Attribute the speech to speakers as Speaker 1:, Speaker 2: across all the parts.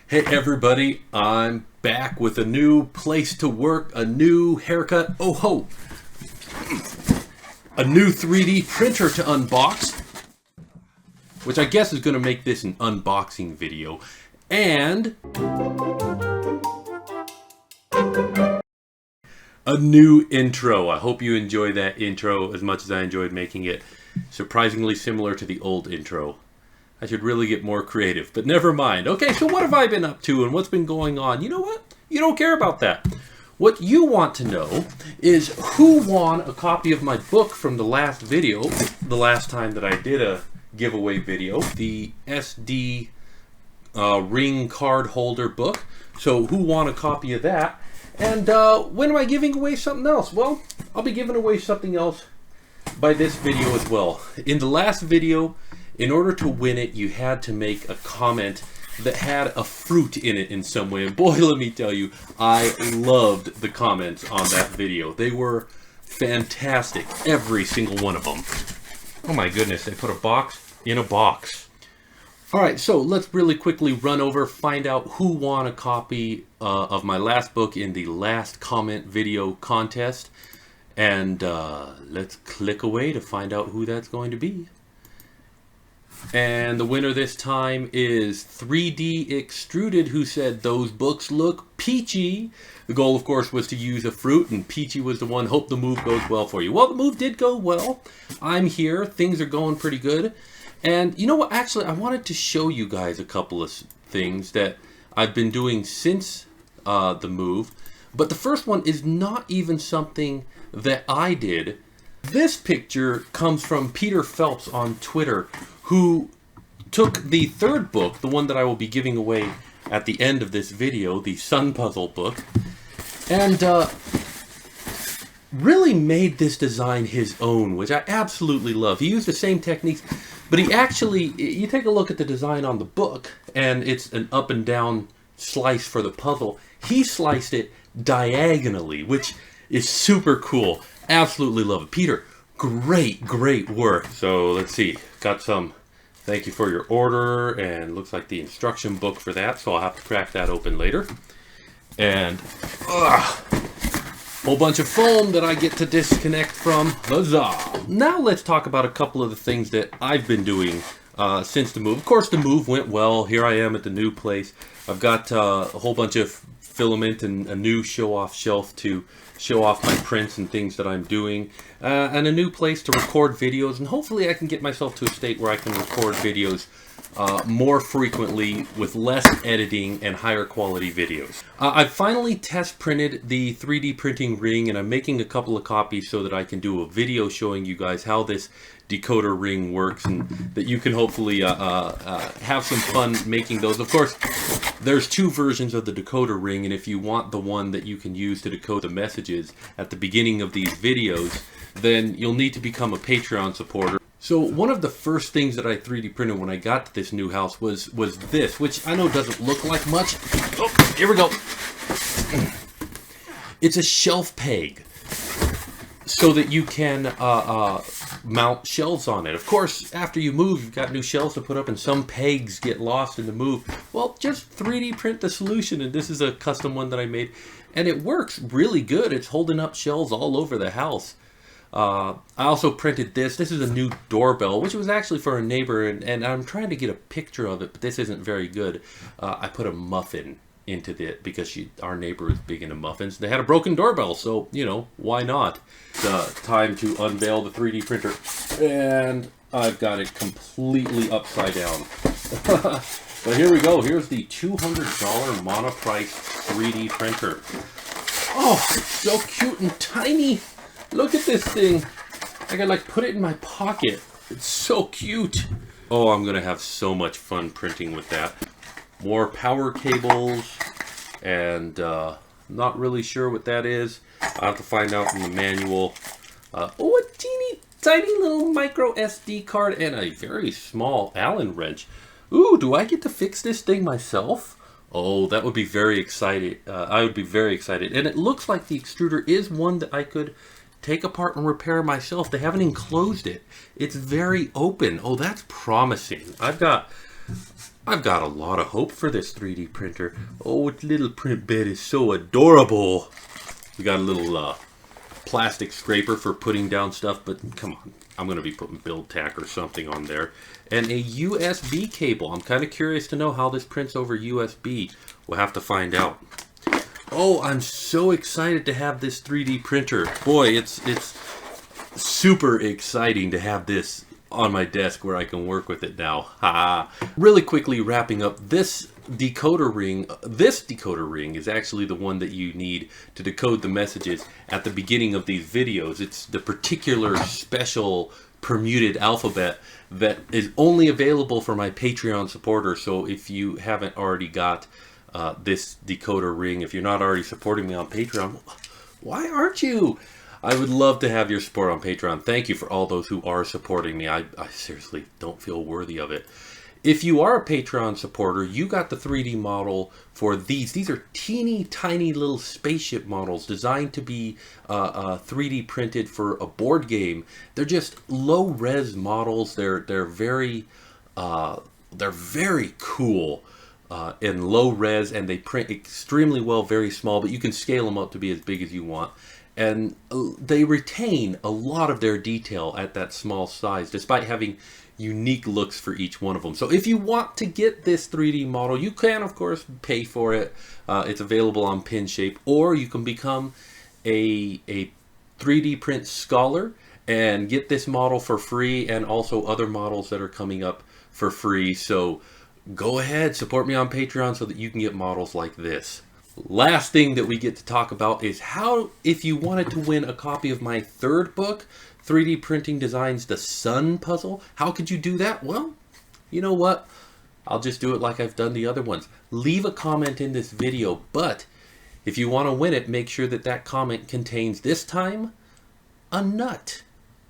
Speaker 1: Hey everybody, I'm back with a new place to work, a new haircut, oh ho, a new 3D printer to unbox, which I guess is going to make this an unboxing video, and a new intro. I hope you enjoy that intro as much as I enjoyed making it. Surprisingly similar to the old intro. I should really get more creative, but never mind. Okay, so what have I been up to and what's been going on? You know what? You don't care about that. What you want to know is who won a copy of my book from the last video, the last time that I did a giveaway video, the SD ring card holder book. So who won a copy of that? And when am I giving away something else? Well, I'll be giving away something else by this video as well. In the last video, in order to win it, you had to make a comment that had a fruit in it in some way. And boy, let me tell you, I loved the comments on that video. They were fantastic, every single one of them. Oh my goodness, they put a box in a box. All right, so let's really quickly run over, find out who won a copy of my last book in the last comment video contest. And let's click away to find out who that's going to be. And the winner this time is 3D Extruded, who said, "Those books look peachy." The goal, of course, was to use a fruit, and peachy was the one. Hope the move goes well for you. Well, the move did go well. I'm here. Things are going pretty good. And you know what? Actually, I wanted to show you guys a couple of things that I've been doing since the move. But the first one is not even something that I did. This picture comes from Peter Phelps on Twitter, who took the third book, the one that I will be giving away at the end of this video, the Sun Puzzle book, and really made this design his own, which I absolutely love. He used the same techniques, but he actually, you take a look at the design on the book, and it's an up and down slice for the puzzle. He sliced it diagonally, which is super cool. Absolutely love it. Peter, great work. So let's see, got some thank you for your order, and looks like the instruction book for that, so I'll have to crack that open later. And whole bunch of foam that I get to disconnect from. Huzzah! Now let's talk about a couple of the things that I've been doing since the move. Of course, the move went well. Here I am at the new place. I've got a whole bunch of filament and a new show-off shelf to show off my prints and things that I'm doing, and a new place to record videos, and hopefully I can get myself to a state where I can record videos more frequently with less editing and higher quality videos. I've finally test printed the 3D printing ring, and I'm making a couple of copies so that I can do a video showing you guys how this decoder ring works, and that you can hopefully have some fun making those. Of course, there's two versions of the decoder ring, and if you want the one that you can use to decode the messages at the beginning of these videos, then you'll need to become a Patreon supporter. So one of the first things that I 3D printed when I got to this new house was this, which I know doesn't look like much. Oh, here we go. It's a shelf peg, so that you can mount shelves on it. Of course, after you move, you've got new shelves to put up, and some pegs get lost in the move. Well, just 3D print the solution, and this is a custom one that I made, and it works really good. It's holding up shelves all over the house. I also printed this. This is a new doorbell, which was actually for a neighbor, and I'm trying to get a picture of it, but this isn't very good. I put a muffin into it because our neighbor is big into muffins. They had a broken doorbell, so, you know, why not? It's time to unveil the 3D printer, and I've got it completely upside down. But here we go. Here's the $200 Monoprice 3D printer. Oh, it's so cute and tiny. Look at this thing. I can like put it in my pocket. It's so cute. Oh, I'm gonna have so much fun printing with that. More power cables, and not really sure what that is. I'll have to find out in the manual. Oh, a teeny tiny little micro SD card and a very small Allen wrench. Ooh, do I get to fix this thing myself? Oh, that would be very exciting. I would be very excited. And it looks like the extruder is one that I could take apart and repair myself. They haven't enclosed it. It's very open. Oh, that's promising. I've got I've got a lot of hope for this 3D printer. Oh, its little print bed is so adorable. We got a little plastic scraper for putting down stuff, but come on, I'm going to be putting build tack or something on there. And a USB cable. I'm kind of curious to know how this prints over USB. We'll have to find out. Oh, I'm so excited to have this 3D printer. Boy, it's super exciting to have this on my desk where I can work with it now. Really quickly wrapping up, this decoder ring is actually the one that you need to decode the messages at the beginning of these videos. It's the particular special permuted alphabet that is only available for my Patreon supporters. So if you haven't already got this decoder ring, if you're not already supporting me on Patreon, why aren't you? I would love to have your support on Patreon. Thank you for all those who are supporting me. I seriously don't feel worthy of it. If you are a Patreon supporter, you got the 3D model for these. These are teeny tiny little spaceship models designed to be 3D printed for a board game. They're just low res models. They're very cool in low res, and they print extremely well, very small, but you can scale them up to be as big as you want. And they retain a lot of their detail at that small size, despite having unique looks for each one of them. So if you want to get this 3D model, you can, of course, pay for it. It's available on Pinshape, or you can become a 3D print scholar and get this model for free, and also other models that are coming up for free. So go ahead, support me on Patreon so that you can get models like this. Last thing that we get to talk about is how, if you wanted to win a copy of my third book, 3D Printing Designs The Sun Puzzle, how could you do that? Well, you know what? I'll just do it like I've done the other ones. Leave a comment in this video, but if you want to win it, make sure that that comment contains, this time, a nut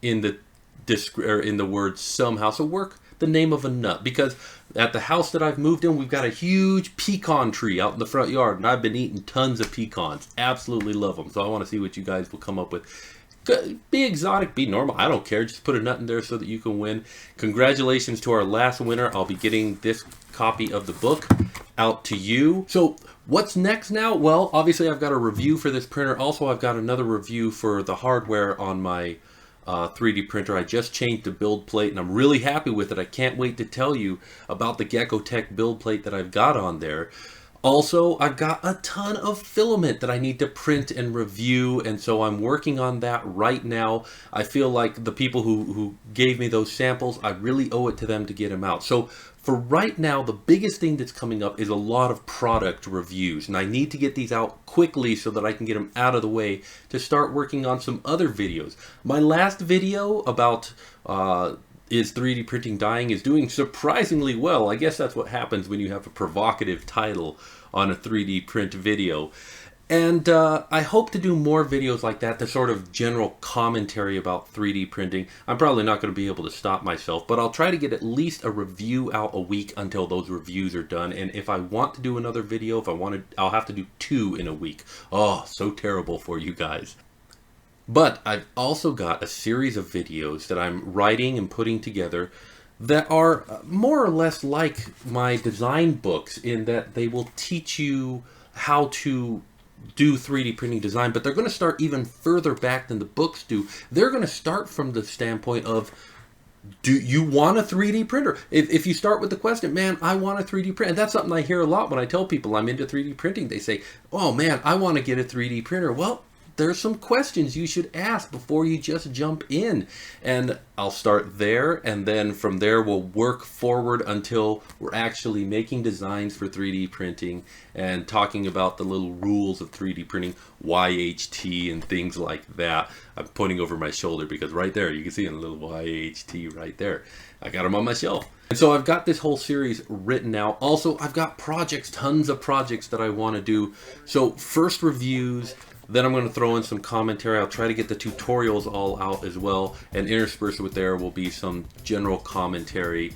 Speaker 1: in the word somehow. So work the name of a nut, because at the house that I've moved in, we've got a huge pecan tree out in the front yard, and I've been eating tons of pecans. Absolutely love them. So I want to see what you guys will come up with. Be exotic, be normal, I don't care. Just put a nut in there so that you can win. Congratulations to our last winner. I'll be getting this copy of the book out to you. So what's next now? Well, obviously I've got a review for this printer. Also, I've got another review for the hardware on my 3D printer. I just changed the build plate and I'm really happy with it. I can't wait to tell you about the Gecko Tech build plate that I've got on there. Also, I've got a ton of filament that I need to print and review, and so I'm working on that right now. I feel like the people who gave me those samples, I really owe it to them to get them out. So for right now, the biggest thing that's coming up is a lot of product reviews, and I need to get these out quickly so that I can get them out of the way to start working on some other videos. My last video about is 3D printing dying is doing surprisingly well. I guess that's what happens when you have a provocative title on a 3D print video. And I hope to do more videos like that, the sort of general commentary about 3D printing. I'm probably not going to be able to stop myself, but I'll try to get at least a review out a week until those reviews are done. And if I want to do another video, I'll have to do 2 in a week. Oh, so terrible for you guys. But I've also got a series of videos that I'm writing and putting together that are more or less like my design books, in that they will teach you how to do 3D printing design, but they're going to start even further back than the books do. They're going to start from the standpoint of, do you want a 3D printer? If you start with the question, man, I want a 3D printer, and that's something I hear a lot when I tell people I'm into 3D printing. They say, oh man, I want to get a 3D printer. Well, there's some questions you should ask before you just jump in. And I'll start there, and then from there we'll work forward until we're actually making designs for 3D printing and talking about the little rules of 3D printing, YHT and things like that. I'm pointing over my shoulder because right there you can see a little YHT right there. I got them on my shelf. And so I've got this whole series written out. Also, I've got projects, tons of projects that I want to do. So first reviews, then I'm going to throw in some commentary. I'll try to get the tutorials all out as well, and interspersed with there will be some general commentary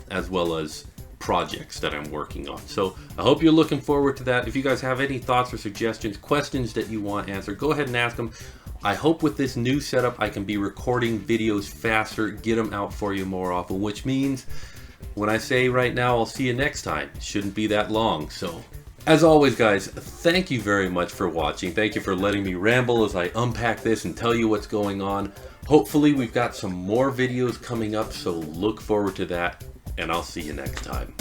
Speaker 1: as well as projects that I'm working on. So I hope you're looking forward to that. If you guys have any thoughts or suggestions, questions that you want answered, go ahead and ask them. I hope with this new setup I can be recording videos faster, get them out for you more often, which means When I say right now, I'll see you next time, it shouldn't be that long. So, as always guys, thank you very much for watching. Thank you for letting me ramble as I unpack this and tell you what's going on. Hopefully we've got some more videos coming up, so look forward to that, and I'll see you next time.